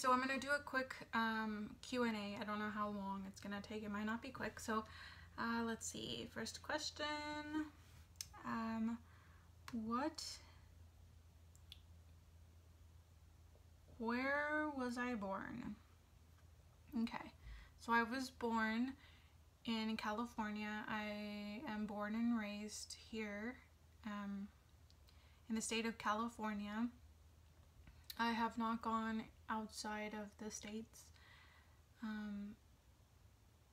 so I'm going to do a quick Q&A. I don't know how long it's going to take. It might not be quick. So let's see. First question. Where was I born? Okay. So I was born in California. I am born and raised here in the state of California. I have not gone outside of the States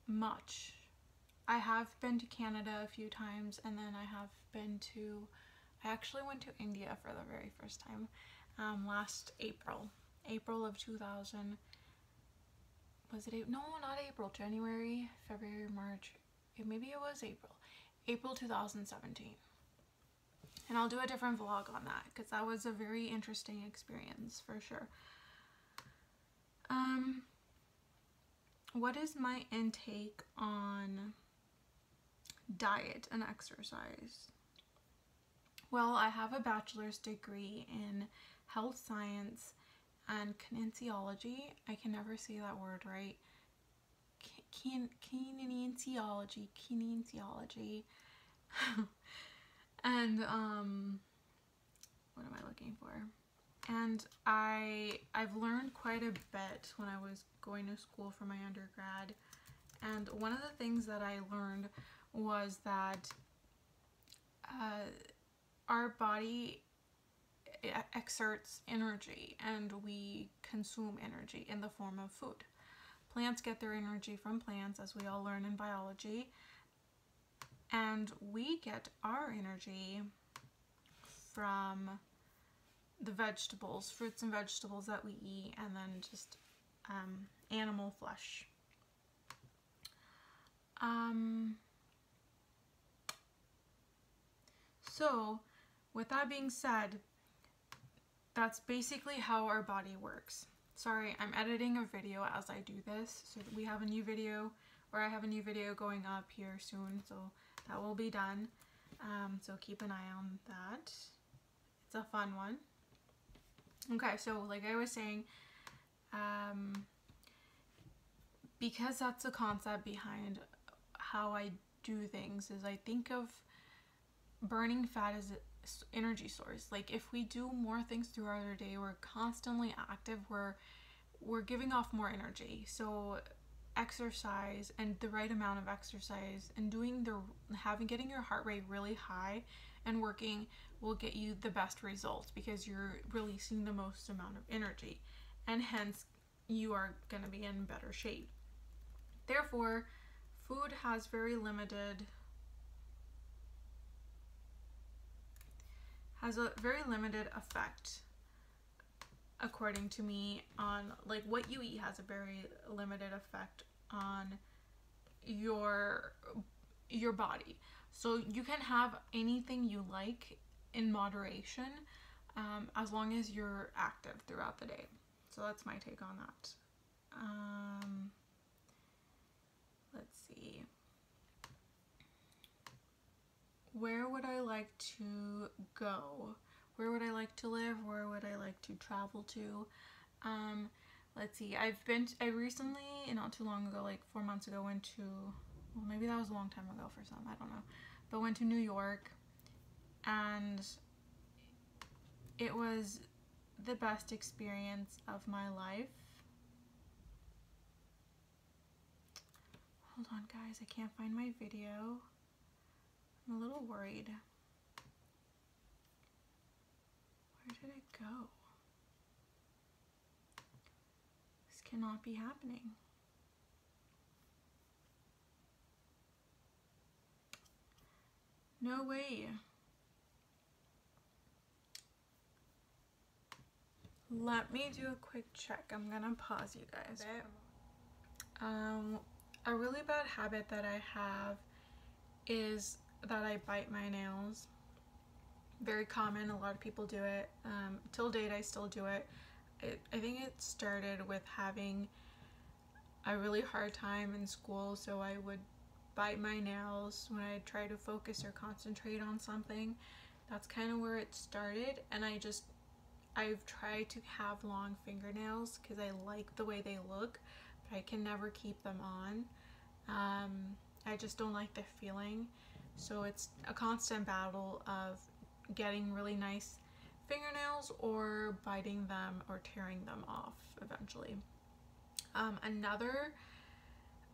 much. I have been to Canada a few times, and then I actually went to India for the very first time last April of 2000. Was it no, not April, January, February, March, maybe it was April 2017. And I'll do a different vlog on that because that was a very interesting experience for sure. What is my intake on diet and exercise? Well, I have a bachelor's degree in health science and kinesiology. I can never say that word right. Kinesiology. And what am I looking for? And I've learned quite a bit when I was going to school for my undergrad. And one of the things that I learned was that our body exerts energy, and we consume energy in the form of food. Plants get their energy from plants, as we all learn in biology, and we get our energy from the vegetables, fruits and vegetables that we eat, and then just animal flesh. So with that being said, that's basically how our body works. Sorry, I'm editing a video as I do this, so we have a new video, or I have a new video going up here soon, so that will be done. So keep an eye on that. It's a fun one. Okay, so like I was saying, because that's the concept behind how I do things, is I think of burning fat as an energy source. Like if we do more things throughout our day, we're constantly active, we're giving off more energy. So exercise, and the right amount of exercise, and getting your heart rate really high and working will get you the best results, because you're releasing the most amount of energy, and hence you are going to be in better shape. Therefore, food has a very limited effect, according to me, on like what you eat has a very limited effect on your body. So you can have anything you like in moderation, as long as you're active throughout the day. So that's my take on that. Let's see. Where would I like to go? Where would I like to live? Where would I like to travel to? Let's see. I recently, not too long ago, like 4 months ago, went to, well, maybe that was a long time ago for some, I don't know, but went to New York, and it was the best experience of my life. Hold on, guys, I can't find my video. I'm a little worried. Where did it go? This cannot be happening. No way. Let me do a quick check. I'm gonna pause you guys. A really bad habit that I have is that I bite my nails. Very common, a lot of people do it. Till date I still do it. I think it started with having a really hard time in school, so I would bite my nails when I try to focus or concentrate on something. That's kind of where it started, and I've tried to have long fingernails because I like the way they look, but I can never keep them on. I just don't like the feeling. So it's a constant battle of getting really nice fingernails or biting them or tearing them off eventually. Another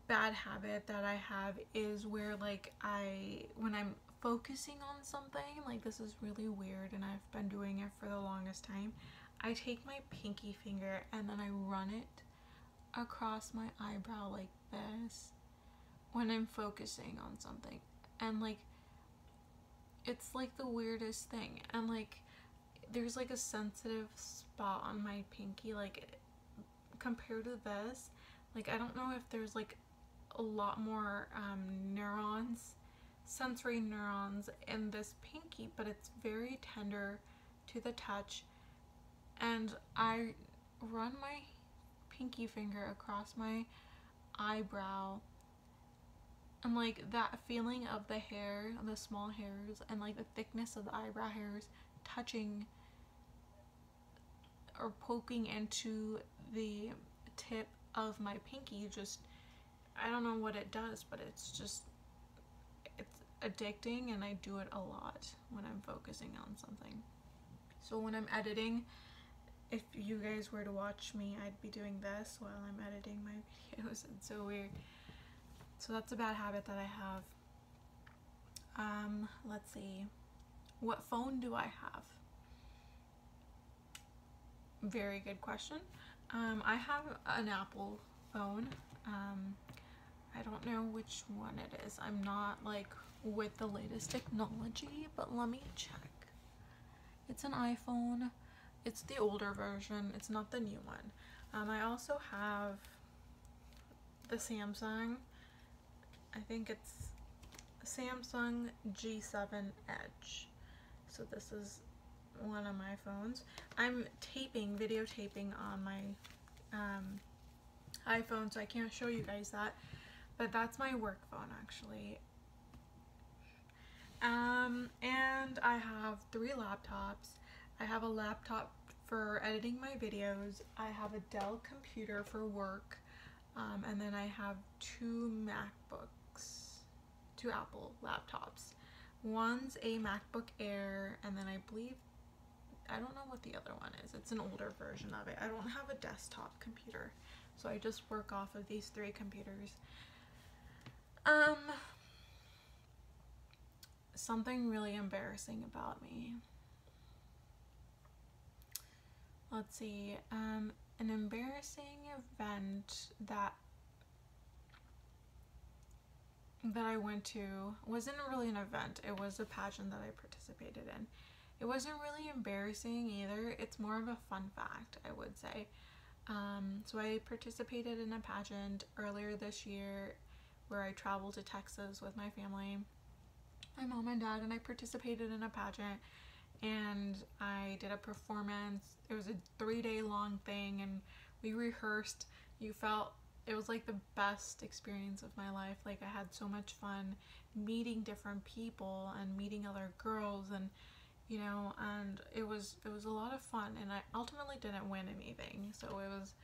bad habit that I have is where like when I'm focusing on something, like this is really weird and I've been doing it for the longest time, I take my pinky finger and then I run it across my eyebrow like this when I'm focusing on something, and like it's like the weirdest thing, and like there's like a sensitive spot on my pinky, like compared to this, like I don't know if there's like a lot more neurons, sensory neurons in this pinky, but it's very tender to the touch, and I run my pinky finger across my eyebrow, and like that feeling of the hair, the small hairs, and like the thickness of the eyebrow hairs touching or poking into the tip of my pinky, just, I don't know what it does, but it's addicting, and I do it a lot when I'm focusing on something. So when I'm editing, if you guys were to watch me, I'd be doing this while I'm editing my videos. It's so weird. So that's a bad habit that I have. Let's see. What phone do I have? Very good question. I have an Apple phone. I don't know which one it is. I'm not like with the latest technology, but let me check. It's an iPhone. It's the older version. It's not the new one. I also have the Samsung. I think it's Samsung G7 Edge. So this is one of my phones. I'm videotaping on my iPhone, so I can't show you guys that, but that's my work phone actually. And I have 3 laptops. I have a laptop for editing my videos. I have a Dell computer for work, and then I have 2 MacBooks, 2 Apple laptops. One's a MacBook Air, and then I believe, I don't know what the other one is. It's an older version of it. I don't have a desktop computer, so I just work off of these 3 computers. Something really embarrassing about me. Let's see. An embarrassing event that I went to wasn't really an event. It was a pageant that I participated in. It wasn't really embarrassing either. It's more of a fun fact, I would say. So I participated in a pageant earlier this year where I traveled to Texas with my family, my mom and dad, and I participated in a pageant, and I did a performance. It was a 3-day long thing, and we rehearsed. It was like the best experience of my life. Like I had so much fun meeting different people and meeting other girls, and you know, and it was a lot of fun, and I ultimately didn't win anything, so it was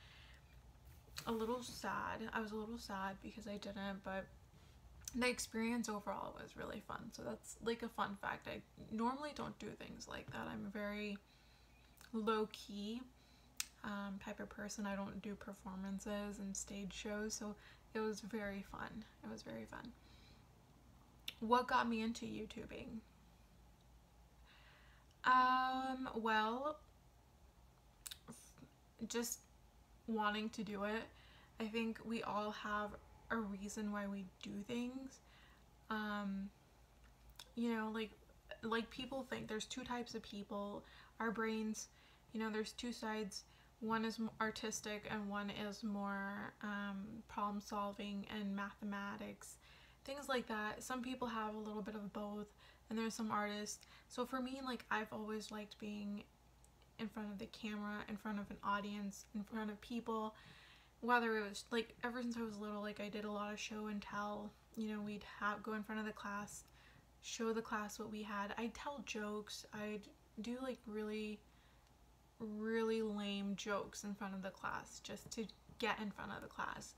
a little sad. I was a little sad because I didn't, but the experience overall was really fun. So that's like a fun fact. I normally don't do things like that. I'm a very low-key type of person. I don't do performances and stage shows, so it was very fun. It was very fun. What got me into YouTubing? Well, just wanting to do it. I think we all have a reason why we do things. You know, like people think there's 2 types of people. Our brains, you know, there's 2 sides. One is artistic and one is more problem solving and mathematics, things like that. Some people have a little bit of both, and there's some artists. So for me, like, I've always liked being in front of the camera, in front of an audience, in front of people. Whether it was like ever since I was little, like I did a lot of show and tell. You know, we'd go in front of the class, show the class what we had. I'd tell jokes. I'd do like really really lame jokes in front of the class just to get in front of the class.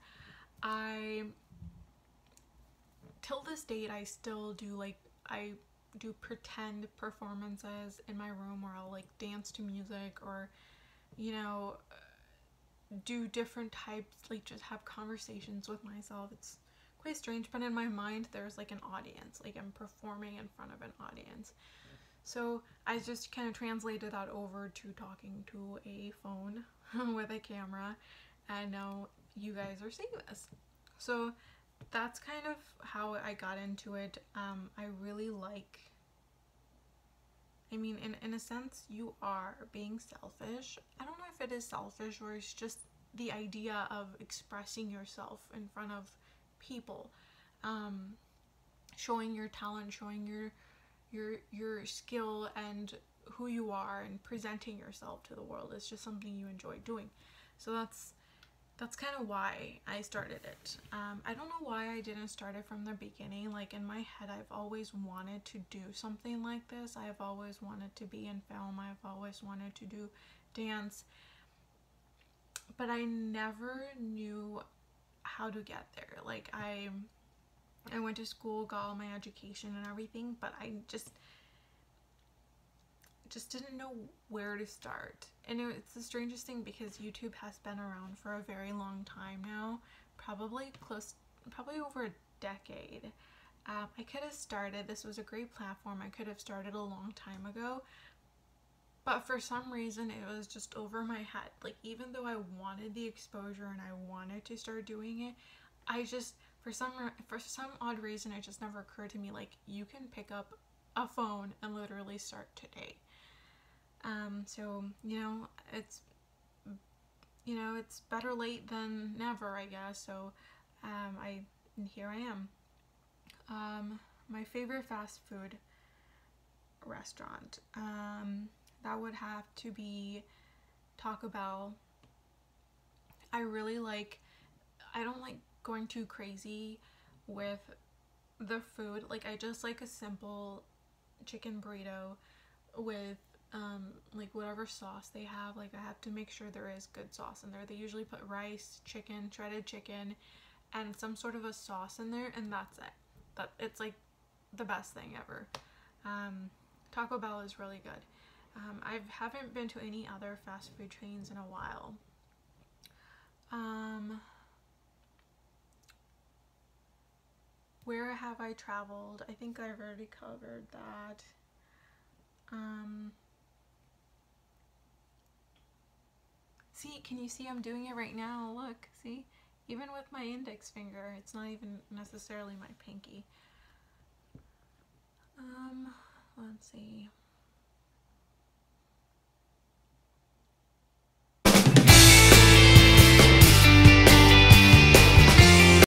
Till this date, I still do, like, I do pretend performances in my room where I'll like dance to music, or, you know, do different types, like just have conversations with myself. It's quite strange, but in my mind there's like an audience, like I'm performing in front of an audience. So I just kind of translated that over to talking to a phone with a camera, and now you guys are seeing this. So that's kind of how I got into it. I really like, I mean, in a sense, you are being selfish. I don't know if it is selfish or it's just the idea of expressing yourself in front of people, showing your talent, showing your skill and who you are, and presenting yourself to the world. It's just something you enjoy doing. So that's kind of why I started it. I don't know why I didn't start it from the beginning. Like, in my head, I've always wanted to do something like this. I've always wanted to be in film. I've always wanted to do dance. But I never knew how to get there. Like, I went to school, got all my education and everything, but I just didn't know where to start. And it's the strangest thing because YouTube has been around for a very long time now, probably over a decade. I could have started, this was a great platform, I could have started a long time ago, but for some reason it was just over my head. Like, even though I wanted the exposure and I wanted to start doing it, I just, for some odd reason, it just never occurred to me, like, you can pick up a phone and literally start today. So, it's better late than never, I guess. So, here I am. My favorite fast food restaurant, that would have to be Taco Bell. I don't like going too crazy with the food. Like, I just like a simple chicken burrito with like whatever sauce they have. Like, I have to make sure there is good sauce in there. They usually put rice, chicken, shredded chicken, and some sort of a sauce in there, and that's it. It's like the best thing ever. Taco Bell is really good. I haven't been to any other fast food chains in a while. Where have I traveled? I think I've already covered that. See, can you see I'm doing it right now? Look, see? Even with my index finger, it's not even necessarily my pinky. Let's see.